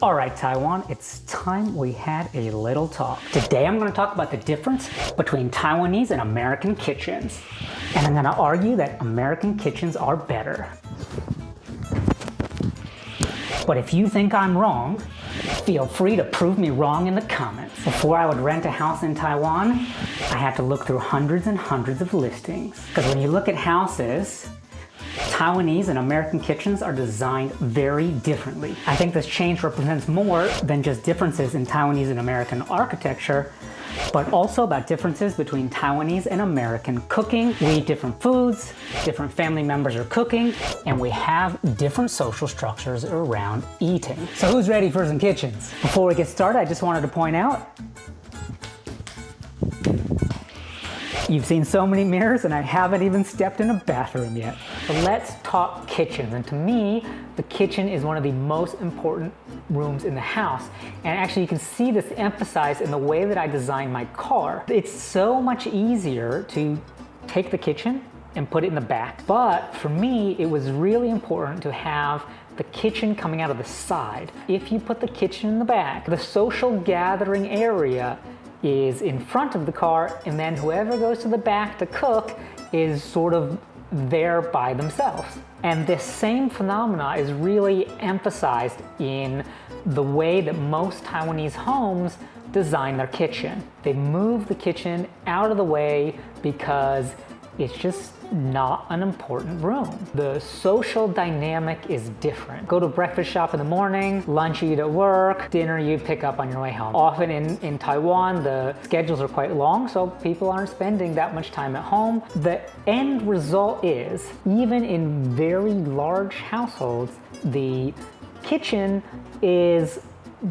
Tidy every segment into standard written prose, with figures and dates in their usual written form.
All right, Taiwan, it's time we had a little talk. Today I'm going to talk about the difference between Taiwanese and American kitchens. And I'm going to argue that American kitchens are better. But if you think I'm wrong, feel free to prove me wrong in the comments. Before I would rent a house in Taiwan, I had to look through hundreds and hundreds of listings. Because when you look at houses, Taiwanese and American kitchens are designed very differently. I think this change represents more than just differences in Taiwanese and American architecture, but also about differences between Taiwanese and American cooking. We eat different foods, different family members are cooking, and we have different social structures around eating. So who's ready for some kitchens? Before we get started, I just wanted to point out, you've seen so many mirrors and I haven't even stepped in a bathroom yet. So let's talk kitchens. And to me, the kitchen is one of the most important rooms in the house. And actually you can see this emphasized in the way that I designed my car. It's so much easier to take the kitchen and put it in the back. But for me, it was really important to have the kitchen coming out of the side. If you put the kitchen in the back, the social gathering area is in front of the car, and then whoever goes to the back to cook is sort of there by themselves. And this same phenomena is really emphasized in the way that most Taiwanese homes design their kitchen. They move the kitchen out of the way because it's just not an important room. The social dynamic is different. Go to a breakfast shop in the morning, lunch you eat at work, dinner you pick up on your way home. Often in Taiwan, the schedules are quite long, so people aren't spending that much time at home. The end result is, even in very large households, the kitchen is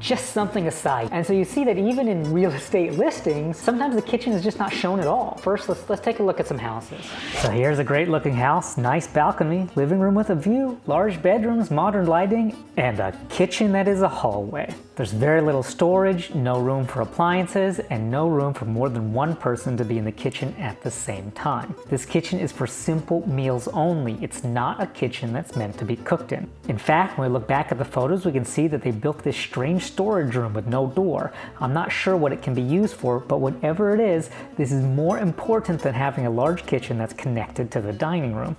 just something aside. And so you see that even in real estate listings, sometimes the kitchen is just not shown at all. First, let's take a look at some houses. So here's a great looking house, nice balcony, living room with a view, large bedrooms, modern lighting, and a kitchen that is a hallway. There's very little storage, no room for appliances, and no room for more than one person to be in the kitchen at the same time. This kitchen is for simple meals only. It's not a kitchen that's meant to be cooked in. In fact, when we look back at the photos, we can see that they built this strange storage room with no door. I'm not sure what it can be used for, but whatever it is, this is more important than having a large kitchen that's connected to the dining room.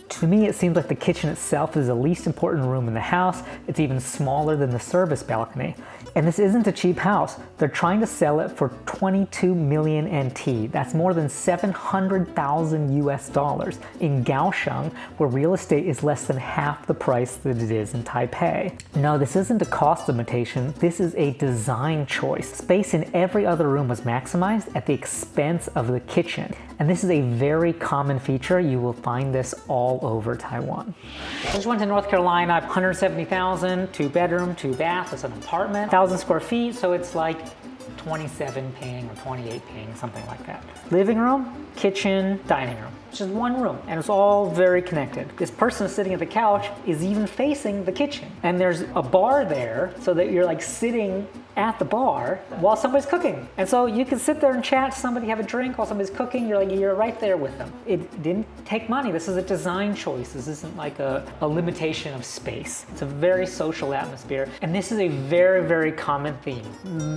To me, it seems like the kitchen itself is the least important room in the house. It's even smaller than the service balcony. And this isn't a cheap house. They're trying to sell it for 22 million NT. That's more than 700,000 US dollars in Kaohsiung, where real estate is less than half the price that it is in Taipei. No, this isn't a cost limitation. This is a design choice. Space in every other room was maximized at the expense of the kitchen. And this is a very common feature. You will find this all over Taiwan. I just went to North Carolina, 170,000, 2 bedroom, 2 bath. It's an apartment, 1,000 square feet, so it's like 27 ping or 28 ping, something like that. Living room, kitchen, dining room. It's just one room, and it's all very connected. This person sitting at the couch is even facing the kitchen. And there's a bar there, so that you're like sitting at the bar while somebody's cooking. And so you can sit there and chat to somebody, have a drink while somebody's cooking. You're right there with them. It didn't take money. This is a design choice. This isn't like a limitation of space. It's a very social atmosphere. And this is a very, very common theme.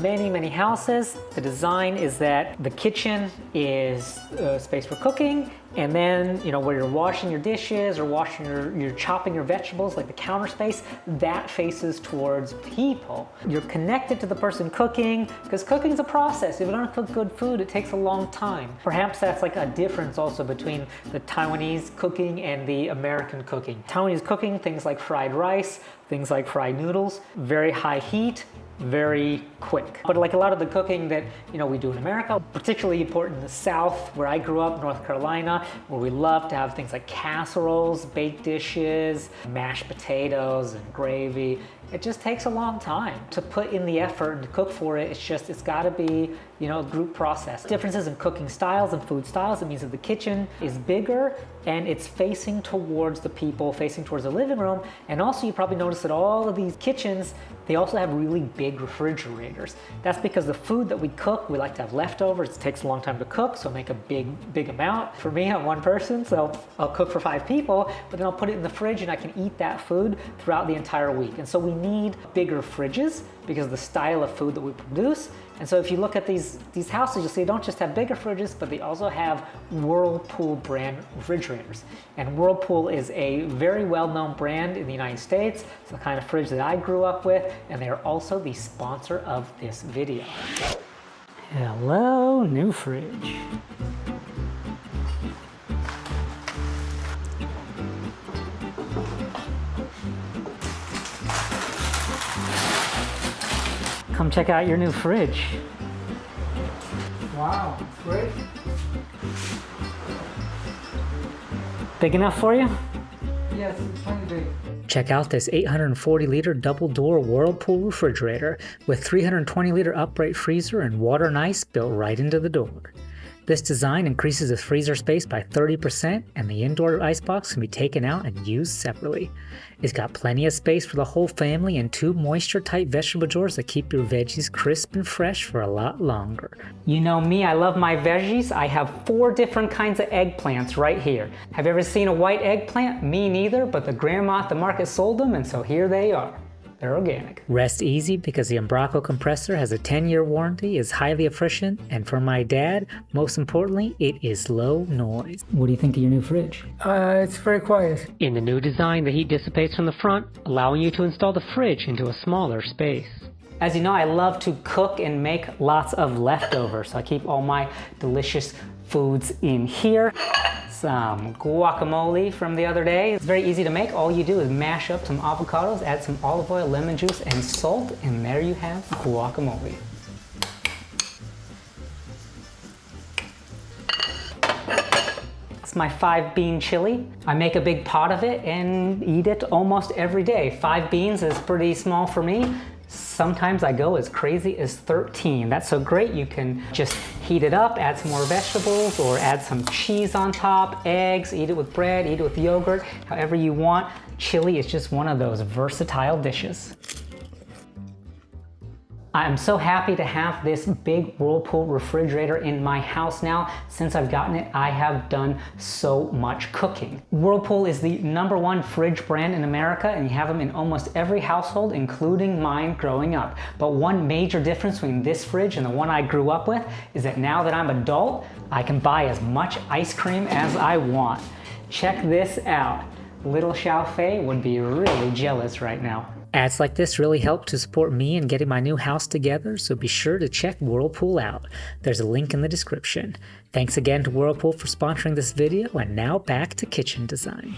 Many houses, the design is that the kitchen is a space for cooking, and then, you know, where you're washing your dishes or you're chopping your vegetables, like the counter space, that faces towards people. You're connected to the person cooking, because cooking is a process. If you're gonna cook good food, it takes a long time. Perhaps that's like a difference also between the Taiwanese cooking and the American cooking. Taiwanese cooking, things like fried rice, things like fried noodles, very high heat, very quick. But like a lot of the cooking that, you know, we do in America, particularly important in the South, where I grew up, North Carolina, where we love to have things like casseroles, baked dishes, mashed potatoes and gravy. It just takes a long time to put in the effort and to cook for it. It's gotta be, you know, a group process. Differences in cooking styles and food styles. It means that the kitchen is bigger and it's facing towards the people, facing towards the living room. And also you probably notice that all of these kitchens, they also have really big refrigerators. That's because the food that we cook, we like to have leftovers. It takes a long time to cook, so make a big amount. For me, I'm one person, so I'll cook for 5 people, but then I'll put it in the fridge and I can eat that food throughout the entire week. And so we need bigger fridges because of the style of food that we produce. And so if you look at these houses, you'll see they don't just have bigger fridges, but they also have Whirlpool brand refrigerators. And Whirlpool is a very well-known brand in the United States. It's the kind of fridge that I grew up with, and they are also the sponsor of this video. Hello, new fridge. Come check out your new fridge. Wow, great. Big enough for you? Yes, it's plenty big. Check out this 840-liter double-door Whirlpool refrigerator with 320-liter upright freezer and water and ice built right into the door. This design increases the freezer space by 30%, and the indoor icebox can be taken out and used separately. It's got plenty of space for the whole family and 2 moisture-tight vegetable drawers that keep your veggies crisp and fresh for a lot longer. You know me, I love my veggies. I have 4 different kinds of eggplants right here. Have you ever seen a white eggplant? Me neither, but the grandma at the market sold them, and so here they are. They're organic. Rest easy because the Umbraco compressor has a 10-year warranty, is highly efficient, and for my dad, most importantly, it is low noise. What do you think of your new fridge? It's very quiet. In the new design, the heat dissipates from the front, allowing you to install the fridge into a smaller space. As you know, I love to cook and make lots of leftovers, so I keep all my delicious foods in here. Some guacamole from the other day. It's very easy to make. All you do is mash up some avocados, add some olive oil, lemon juice, and salt, and there you have guacamole. It's my 5-bean chili. I make a big pot of it and eat it almost every day. 5 beans is pretty small for me. Sometimes I go as crazy as 13. That's so great. You can just heat it up, add some more vegetables, or add some cheese on top, eggs, eat it with bread, eat it with yogurt, however you want. Chili is just one of those versatile dishes. I'm so happy to have this big Whirlpool refrigerator in my house now. Since I've gotten it, I have done so much cooking. Whirlpool is the #1 fridge brand in America, and you have them in almost every household, including mine growing up. But one major difference between this fridge and the one I grew up with is that now that I'm adult, I can buy as much ice cream as I want. Check this out. Little Xiaofei would be really jealous right now. Ads like this really help to support me in getting my new house together, so be sure to check Whirlpool out. There's a link in the description. Thanks again to Whirlpool for sponsoring this video, and now back to kitchen design.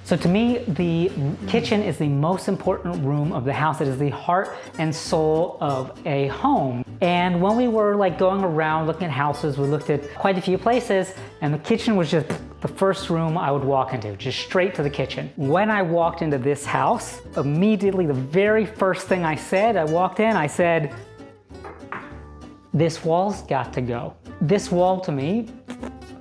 So to me, the kitchen is the most important room of the house. It is the heart and soul of a home. And when we were going around looking at houses, we looked at quite a few places, and the kitchen was just the first room I would walk into, just straight to the kitchen. When I walked into this house, immediately the very first thing I walked in, I said, this wall's got to go. This wall to me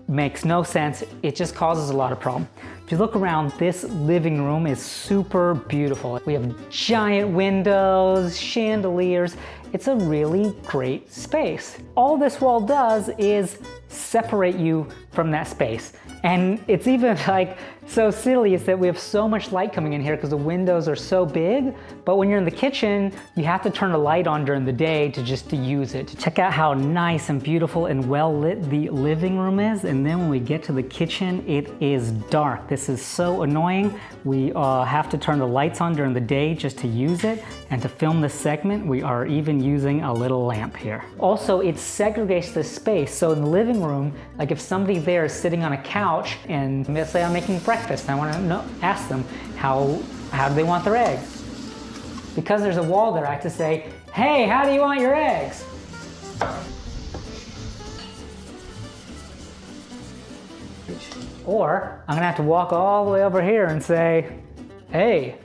makes no sense. It just causes a lot of problem. If you look around, this living room is super beautiful. We have giant windows, chandeliers. It's a really great space. All this wall does is separate you from that space. And it's even like so silly is that we have so much light coming in here because the windows are so big, but when you're in the kitchen, you have to turn the light on during the day to use it. Check out how nice and beautiful and well lit the living room is, and then when we get to the kitchen, it is dark. This is so annoying. We have to turn the lights on during the day just to use it, and to film this segment, we are even using a little lamp here. Also, it segregates the space, so in the living room, like if somebody there is sitting on a couch and let's say I'm making breakfast and I want to ask them how do they want their eggs. Because there's a wall there, I have to say, hey, how do you want your eggs? Or I'm gonna have to walk all the way over here and say, hey,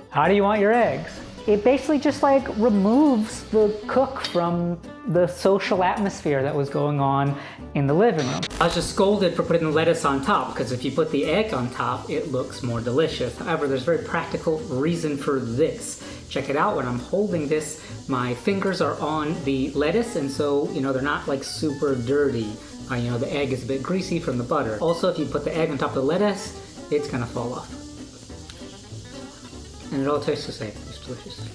how do you want your eggs? It basically just like removes the cook from the social atmosphere that was going on in the living room. I was just scolded for putting the lettuce on top because if you put the egg on top, it looks more delicious. However, there's a very practical reason for this. Check it out, when I'm holding this, my fingers are on the lettuce, and so, they're not like super dirty. The egg is a bit greasy from the butter. Also, if you put the egg on top of the lettuce, it's gonna fall off. And it all tastes the same. It's delicious.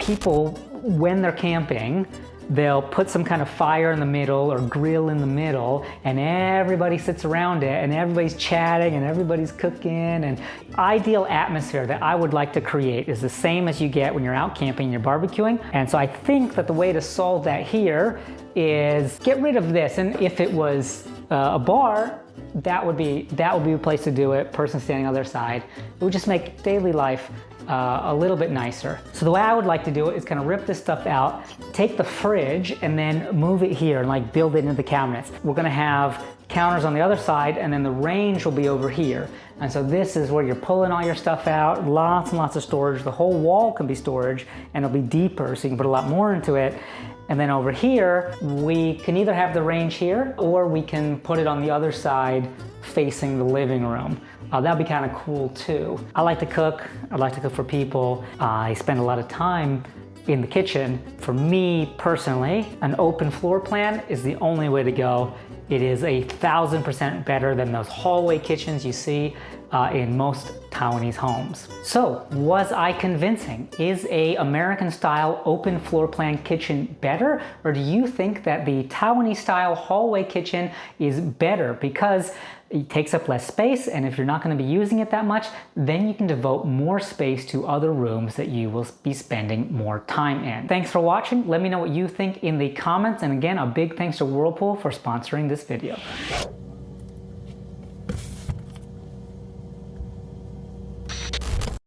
People, when they're camping, they'll put some kind of fire in the middle or grill in the middle, and everybody sits around it and everybody's chatting and everybody's cooking. And ideal atmosphere that I would like to create is the same as you get when you're out camping and you're barbecuing. And so I think that the way to solve that here is get rid of this. And if it was a bar, that would be a place to do it, person standing on their side. It would just make daily life a little bit nicer. So the way I would like to do it is kind of rip this stuff out, take the fridge and then move it here and like build it into the cabinets. We're gonna have counters on the other side, and then the range will be over here. And so this is where you're pulling all your stuff out, lots and lots of storage. The whole wall can be storage, and it'll be deeper so you can put a lot more into it. And then over here, we can either have the range here, or we can put it on the other side facing the living room. That'd be kind of cool too. I like to cook. I like to cook for people. I spend a lot of time in the kitchen. For me personally, an open floor plan is the only way to go. It is 1,000% better than those hallway kitchens you see in most Taiwanese homes. So, was I convincing? Is a American style open floor plan kitchen better? Or do you think that the Taiwanese style hallway kitchen is better because it takes up less space, and if you're not going to be using it that much, then you can devote more space to other rooms that you will be spending more time in. Thanks for watching. Let me know what you think in the comments, and again, a big thanks to Whirlpool for sponsoring this video.